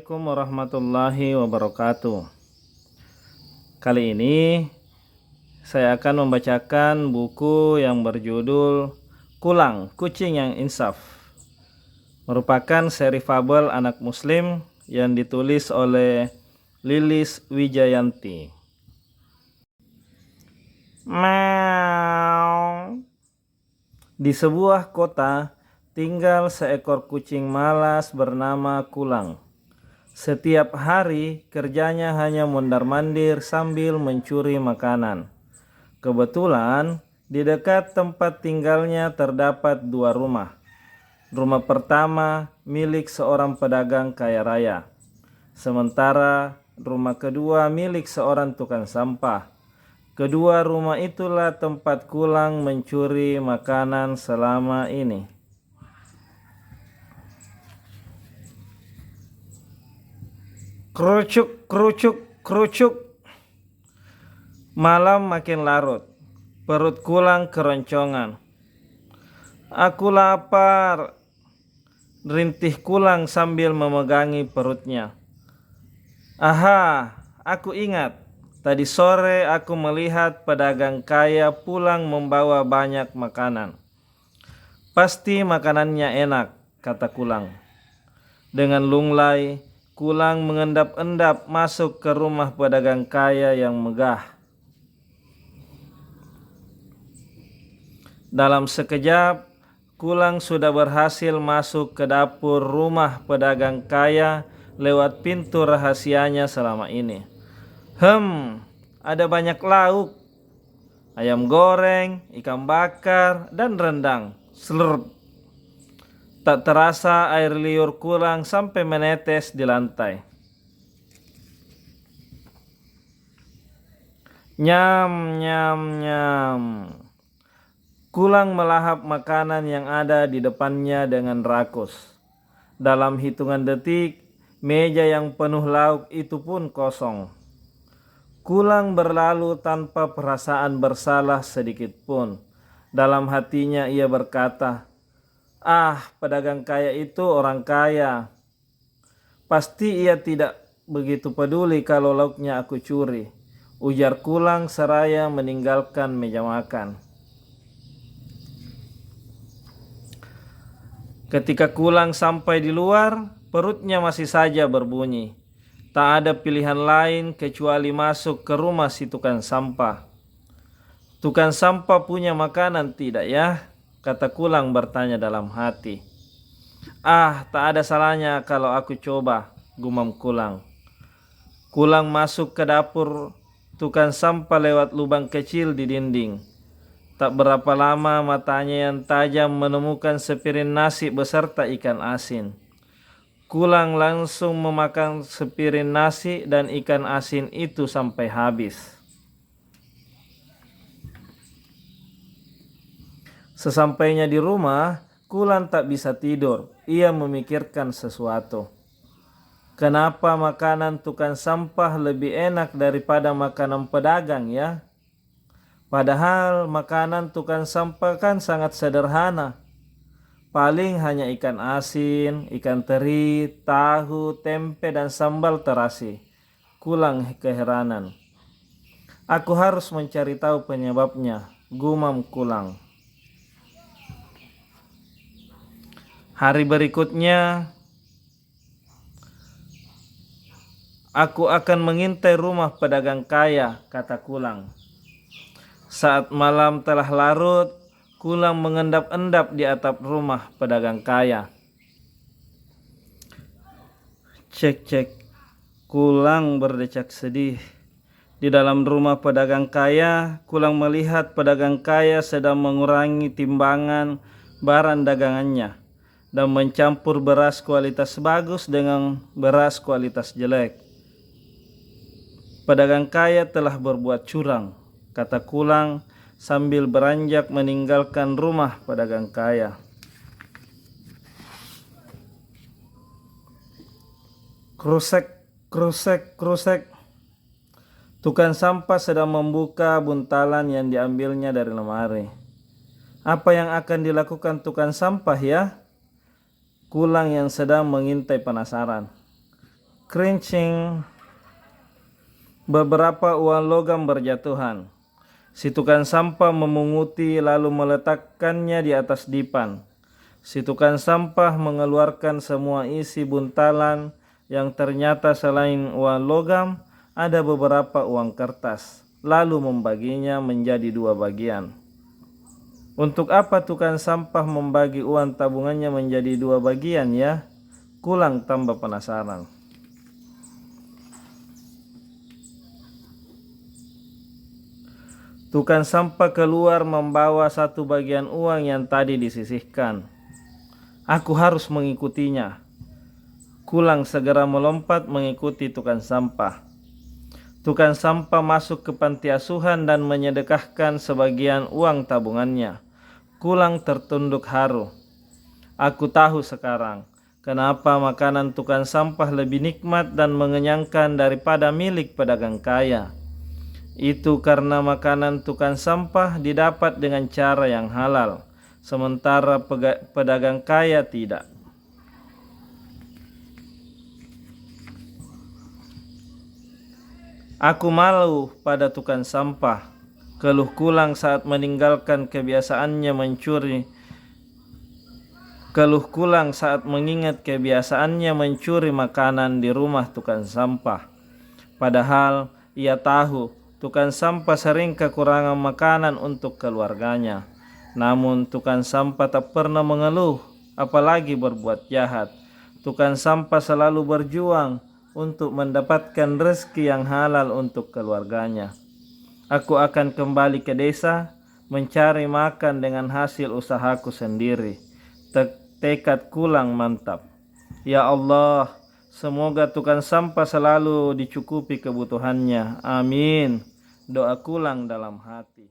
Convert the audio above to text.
Assalamualaikum warahmatullahi wabarakatuh. Kali ini saya akan membacakan buku yang berjudul Kulang, Kucing yang Insaf. Merupakan seri fabel anak muslim yang ditulis oleh Lilis Wijayanti. Meow. Di sebuah kota tinggal seekor kucing malas bernama Kulang. Setiap hari kerjanya hanya mondar-mandir sambil mencuri makanan. Kebetulan di dekat tempat tinggalnya terdapat dua rumah. Rumah pertama milik seorang pedagang kaya raya. Sementara rumah kedua milik seorang tukang sampah. Kedua rumah itulah tempat Kulang mencuri makanan selama ini. Kerucuk, kerucuk, kerucuk. Malam makin larut. Perut Kulang keroncongan. Aku lapar, rintih Kulang sambil memegangi perutnya. Aha, aku ingat. Tadi sore aku melihat pedagang kaya pulang membawa banyak makanan. Pasti makanannya enak, kata Kulang. Dengan lunglai, Kulang mengendap-endap masuk ke rumah pedagang kaya yang megah. Dalam sekejap, Kulang sudah berhasil masuk ke dapur rumah pedagang kaya lewat pintu rahasianya selama ini. Ada banyak lauk. Ayam goreng, ikan bakar, dan rendang. Slurp. Tak terasa air liur Kulang sampai menetes di lantai. Nyam, nyam, nyam. Kulang melahap makanan yang ada di depannya dengan rakus. Dalam hitungan detik, meja yang penuh lauk itu pun kosong. Kulang berlalu tanpa perasaan bersalah sedikit pun. Dalam hatinya ia berkata, pedagang kaya itu orang kaya. Pasti ia tidak begitu peduli kalau lauknya aku curi, ujar Kulang seraya meninggalkan meja makan. Ketika Kulang sampai di luar, perutnya masih saja berbunyi. Tak ada pilihan lain kecuali masuk ke rumah si tukang sampah. Tukang sampah punya makanan tidak ya? Kata Kulang bertanya dalam hati. Tak ada salahnya kalau aku coba, gumam Kulang. Kulang masuk ke dapur tukang sampah lewat lubang kecil di dinding. Tak berapa lama matanya yang tajam menemukan sepiring nasi beserta ikan asin. Kulang langsung memakan sepiring nasi dan ikan asin itu sampai habis. Sesampainya di rumah, Kulang tak bisa tidur. Ia memikirkan sesuatu. Kenapa makanan tukang sampah lebih enak daripada makanan pedagang ya? Padahal makanan tukang sampah kan sangat sederhana. Paling hanya ikan asin, ikan teri, tahu, tempe, dan sambal terasi. Kulang keheranan. Aku harus mencari tahu penyebabnya, gumam Kulang. Hari berikutnya, aku akan mengintai rumah pedagang kaya, kata Kulang. Saat malam telah larut, Kulang mengendap-endap di atap rumah pedagang kaya. Cek-cek, Kulang berdecak sedih. Di dalam rumah pedagang kaya, Kulang melihat pedagang kaya sedang mengurangi timbangan barang dagangannya dan mencampur beras kualitas bagus dengan beras kualitas jelek. Pedagang kaya telah berbuat curang, kata Kulang sambil beranjak meninggalkan rumah pedagang kaya. Krusek, krusek, krusek. Tukang sampah sedang membuka buntalan yang diambilnya dari lemari. Apa yang akan dilakukan tukang sampah ya? Kulang yang sedang mengintai penasaran. Kerincing, beberapa uang logam berjatuhan. Si tukang sampah memunguti lalu meletakkannya di atas dipan. Si tukang sampah mengeluarkan semua isi buntalan yang ternyata selain uang logam ada beberapa uang kertas, lalu membaginya menjadi 2 bagian. Untuk apa tukang sampah membagi uang tabungannya menjadi 2 bagian ya? Kulang tambah penasaran. Tukang sampah keluar membawa 1 bagian uang yang tadi disisihkan. Aku harus mengikutinya. Kulang segera melompat mengikuti tukang sampah. Tukang sampah masuk ke panti asuhan dan menyedekahkan sebagian uang tabungannya. Kulang tertunduk haru. Aku tahu sekarang kenapa makanan tukang sampah lebih nikmat dan mengenyangkan daripada milik pedagang kaya. Itu karena makanan tukang sampah didapat dengan cara yang halal, sementara pedagang kaya tidak. Aku malu pada tukang sampah, keluh kulang saat meninggalkan kebiasaannya mencuri. Keluh kulang saat mengingat kebiasaannya mencuri makanan di rumah tukang sampah. Padahal ia tahu tukang sampah sering kekurangan makanan untuk keluarganya. Namun tukang sampah tak pernah mengeluh, apalagi berbuat jahat. Tukang sampah selalu berjuang untuk mendapatkan rezeki yang halal untuk keluarganya. Aku akan kembali ke desa mencari makan dengan hasil usahaku sendiri. Tekad kulang mantap. Ya Allah, semoga tukang sampah selalu dicukupi kebutuhannya. Amin. Doa kulang dalam hati.